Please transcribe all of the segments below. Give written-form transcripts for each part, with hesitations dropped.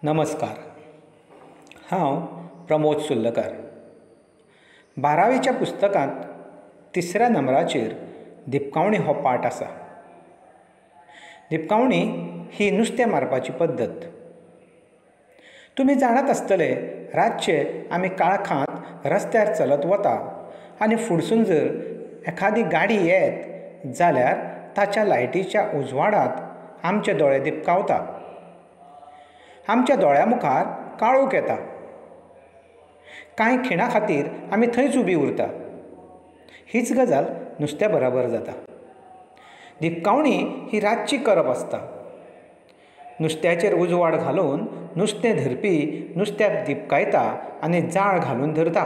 नमस्कार. हांव प्रमोद सुर्लकार. 12वीच्या पुस्तकांत 3ऱ्या नंबराचेर दिपकावणी हो पाठ आसा. दिपकावणी ही नुस्तें मारपाची पद्दत. तुमी जाणत आसतले, रातचे आमी काळखांत रस्त्यार चलत वता आनी फुडसून जर एखादी गाडी येत जाल्यार ताच्या लायटीच्या उजवाडांत आमचे दोळे दिपकावता. आमच्या दोळ्या मुखार काळोख येता. कांय खिणां खातीर आमी थंयच उबीं उरता. हीच गजाल नुस्त्या बरोबर जाता. दिपकावणी ही रातची करप आसता. नुस्त्याचेर उजवाड घालून नुस्तें धरपी नुस्त्याक दिपकायता आनी जाळ घालून धरता.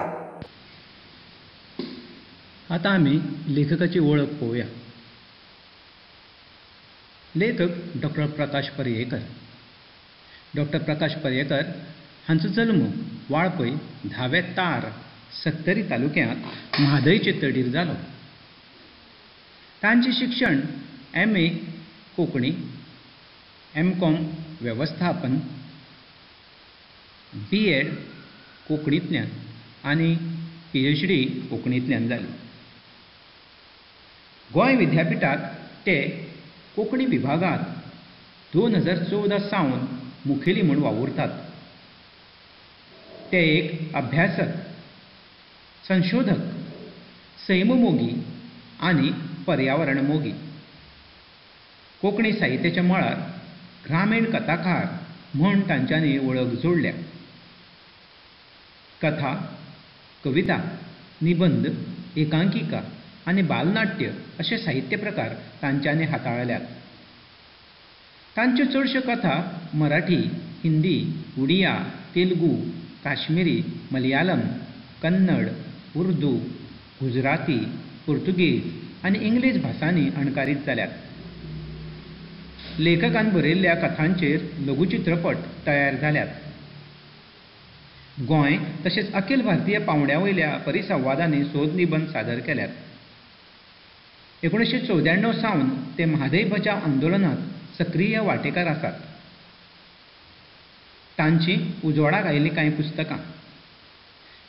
आतां आमी लेखकाची वळख पळोवया. लेखक डॉक्टर प्रकाश पर्येकर. डॉक्टर प्रकाश पर्येकर हांचो जल्म वाळपय 10वें तार सत्तरी तालुक्यांत म्हादयचे तडीर जालो. तांचें शिक्षण M.A. कोंकणी, M.Com वेवस्थापन, B.Ed कोंकणींतल्यान आनी PhD कोंकणींतल्यान जाली. गोंय विद्यापिठांत ते कोंकणी विभागांत 2014 सावन मुखेली म्हूण वावुरतात. ते एक अभ्यासक, संशोधक, सैममोगी आनी पर्यावरण मोगी. कोंकणी साहित्याच्या मळार ग्रामीण कथाकार म्हूण तांच्यांनी वळख जोडल्या. कथा, कविता, निबंध, एकांकिका आनी बालनाट्य अशे साहित्य प्रकार तांच्यांनी हाताळल्यात. तांच्यो चडश्यो कथा मराठी, हिंदी, उडिया, तेलुगू, काश्मीरी, मलयालम, कन्नड, उर्दू, गुजराती, पुर्तुगीज आनी इंग्लीश भासांनी अणकारीत जाल्यात. लेखकान बरयल्ल्या कथांचेर लघुचित्रपट तयार जाल्यात. गोंय तशेंच अखिल भारतीय पांवड्या परिसंवादांनी सोद निबंध सादर केल्यात. 1994 सावन ते म्हादय बचाव आंदोलनांत सक्रीय वांटेकार आसात. तांची उजवाडाक आयिल्लीं कांय पुस्तकां: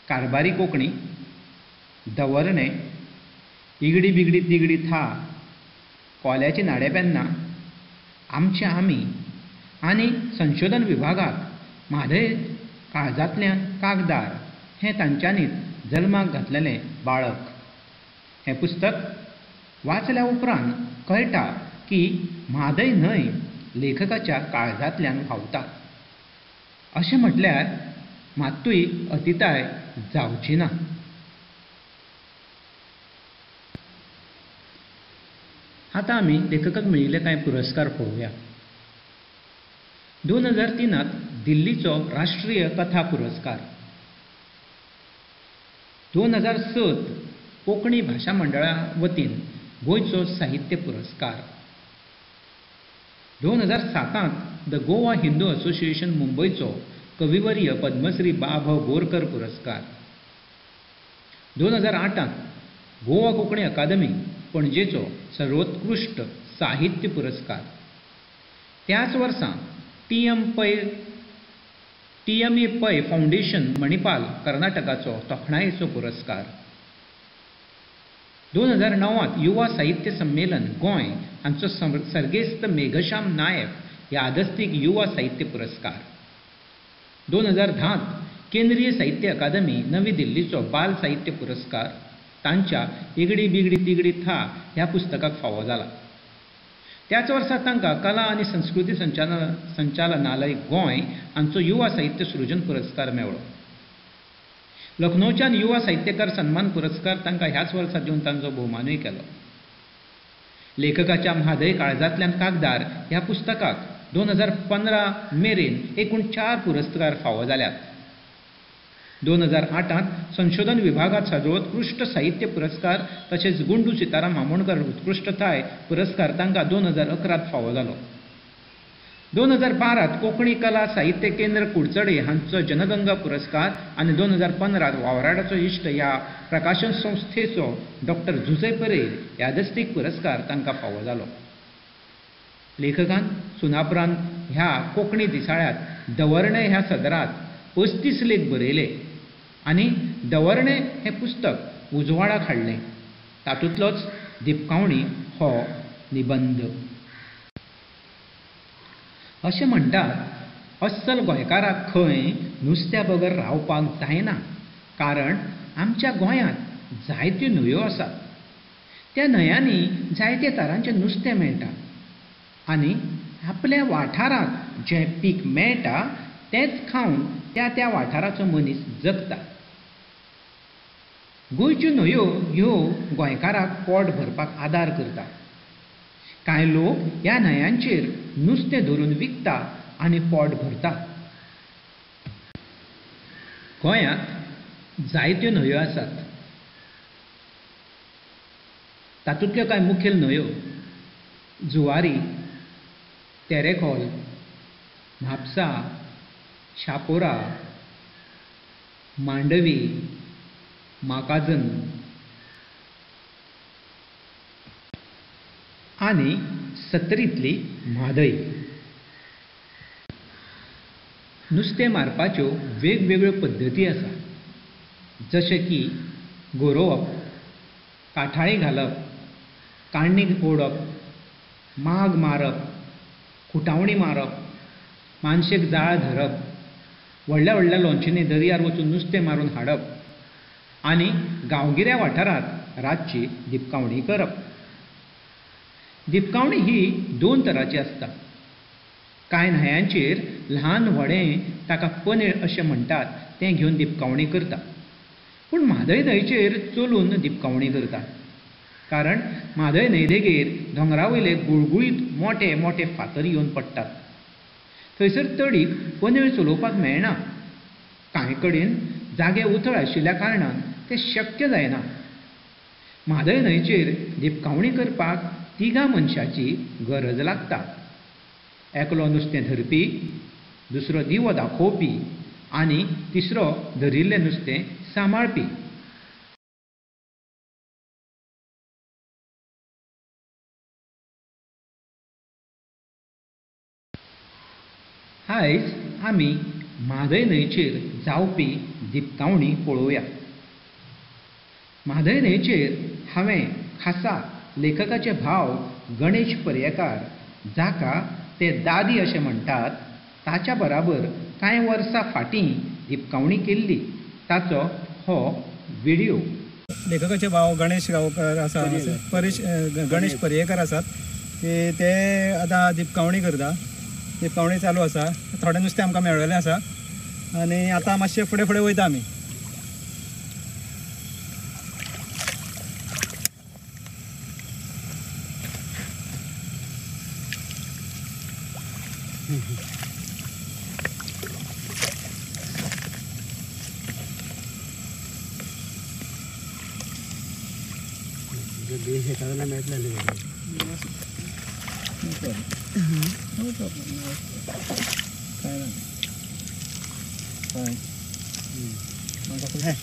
कारबारी कोंकणी, दवर्णे, इगडी बिगडी तिगडी था, कोल्याची नाडेपेन्नां, आमचे आमी आनी संशोधन विभागांत म्हादय काळजांतल्यान कागदार हें तांच्यांनीच जल्माक घातलेलें बाळक. हें पुस्तक वाचल्या उपरांत कळटा की म्हादय न्हय, लेखकाच्या काळजांतल्यान व्हांवता. अशें म्हटल्यार मात्तूय अतिताय जावची ना. आतां आमी लेखकाक मेळिल्ले कांय पुरस्कार पळोवया. 2003 दिल्लीचो राष्ट्रीय कथा पुरस्कार, 2007 कोंकणी भाशा मंडळा वतीन गोंयचो साहित्य पुरस्कार, 2007 द गोवा हिंदू असोसिएशन मुंबयचो कविवर्य पद्मश्री बा. भ. बोरकर पुरस्कार, 2008 गोवा कोंकणी अकादमी पणजेचो सर्वोत्कृश्ट साहित्य पुरस्कार, त्याच वर्सा TMA पै फाउंडेशन मणिपाल कर्नाटकाचो तोखणायेचो पुरस्कार, 2009 युवा साहित्य संमेलन गोंय हांचो सर्गेस्त मेघश्याम नायक यादस्तीक युवा साहित्य पुरस्कार, 2010 केंद्रीय साहित्य अकादमी नवी दिल्लीचो बाल साहित्य पुरस्कार तांच्या इगडी बिगडी तिगडी था ह्या पुस्तकाक फावो जाला. त्याच वर्सा तांकां कला आनी संस्कृती संचालनालय गोंय हांचो युवा साहित्य सृजन पुरस्कार मेळ्ळो. लखनौच्यान युवा साहित्यकार सन्मान पुरस्कार तांकां ह्याच वर्सा दिवन तांचो भोवमानूय केलो. लेखकाच्या म्हादय काळजांतल्यान कागदार ह्या पुस्तकाक 2015 मेरेन एकूण 4 पुरस्कार फावो जाल्यात. 2008 संशोधन विभागात सर्वोत्कृश्ट साहित्य पुरस्कार तशेंच गुंडू सिताराम आमोणकर उत्कृश्टताय पुरस्कार तांकां 2011 फावो जालो. 2012 कोंकणी कला साहित्य केंद्र कुडचडे हांचो जनगंगा पुरस्कार आनी 2015 वावराडाचो इश्ट ह्या प्रकाशन संस्थेचो डॉक्टर जुझे परेल यादस्तीक पुरस्कार तांकां फावो जालो. लेखकान सुनापरांत ह्या कोंकणी दिसाळ्यात दवर्णे ह्या सदरात 35 लेख बरयले आनी दवर्णे हें पुस्तक उजवाडाक हाडलें. तातूंतलोच दिपकावणी हो निबंध. अशें म्हणटात अस्सल गोंयकाराक खंय नुस्त्या बगर रावपाक जायना, कारण आमच्या गोंयांत जायत्यो न्हंयो आसात. त्या न्हंयांनी जायते तरांचें नुस्तें मेळटा आनी आपल्या वाठारांत जें पीक मेळटा तेंच खावन त्या त्या वाठाराचो मनीस जगता. गोंयच्यो न्हंयो ह्यो गोंयकाराक पोट भरपाक आदार करता. कांय लोक ह्या न्हंयांचेर नुस्तें धरून विकता आनी पोट भरता. गोंयांत जायत्यो न्हंयो आसात. तातूंतल्यो कांय मुखेल न्हंयो जुवारी, तेरेखोल, म्हापसा, शापोरा, मांडवी, माकाजन आनी सत्तरींतली म्हादय. नुस्तें मारपाच्यो वेगवेगळ्यो पद्दती आसा, जशें की गोरोवप, काठाळी घालप, काण्णी ओडप, माग मारप, खुटावणी मारप, मानशेक जाळ धरप, व्हडल्या व्हडल्या लॉन्चींनी दर्यार वचून नुस्तें मारून हाडप आनी गांवगिऱ्या वाठारांत रातची दिपकावणी करप. दिपकावणी ही 2 तरांची आसता. कांय न्हंयांचेर ल्हान व्हडें ताका पनेळ अशें म्हणटात तें घेवन दिपकावणी करता. पूण म्हादय न्हंयचेर चलून दिपकावणी करता, कारण म्हादय न्हंयदेगेर दोंगरावयले गुळगुळीत मोठे मोठे फातर येवन पडटात. थंयसर तडीक पनेळ चलोवपाक मेळना. कांय कडेन जागे उथळ आशिल्ल्या कारणान तें शक्य जायना. म्हादय न्हंयचेर दिपकावणी करपाक 3 मनशांची गरज लागता. एकलो नुस्तें धरपी, दुसरो दिवो दाखोवपी आनी तिसरो धरिल्लें नुस्तें सांबाळपी. आयज आमी म्हादय न्हंयचेर जावपी दिपकावणी पळोवया. म्हादय न्हंयचेर हांवें खासा लेखकाचे भाव गणेश पर्येकार, जाका ते दादी अशें म्हणटात, ताच्या बराबर कांय वर्सां फाटीं दिपकावणी केल्ली ताचो हो व्हिडिओ. लेखकाचे भाव गणेश गांवकार आसा, गणेश पर्येकार आसात. ते आतां दिपकावणी करता. दिपकावणी चालू आसा. थोडें नुस्तें आमकां मेळ्ळेलें आसा आनी आतां मातशें फुडें फुडें वयता आमी.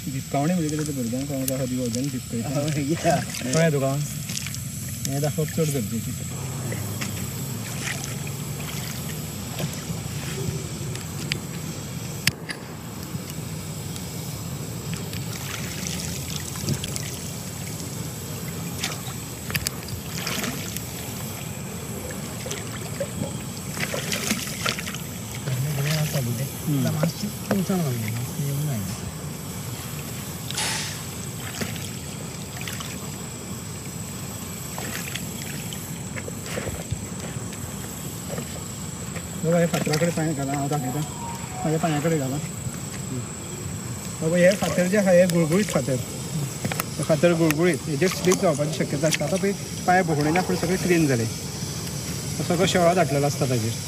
दिपकावणी म्हणजे कितें भुरग्यांक कळोवंक दिवजांनी दिपकयता कळ्ळें तुका. हें दाखोवप चड गरजेचें. बाबा हे फातरा कडेन घाला. हांव दाखयतां. म्हाज्या पांया कडेन घाला. बाबा हे फातर जे आसा हे गुळगुळीत फातर. हे फातर गुळगुळीत, हेजेर स्लीप जावपाची शक्यता आसता. आतां पळय पांय भोंवणयना पूण सगळें क्लीन जालें. सगळो शेवाळ दाटलेलो आसता ताजेर.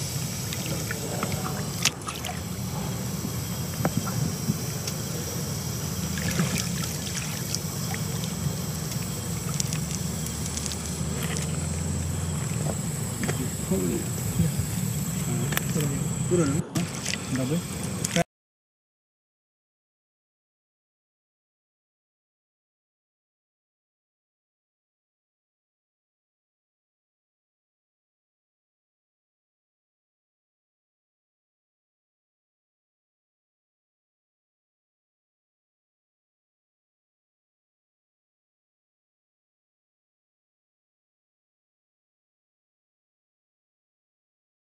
पुरो न्हू बाबू.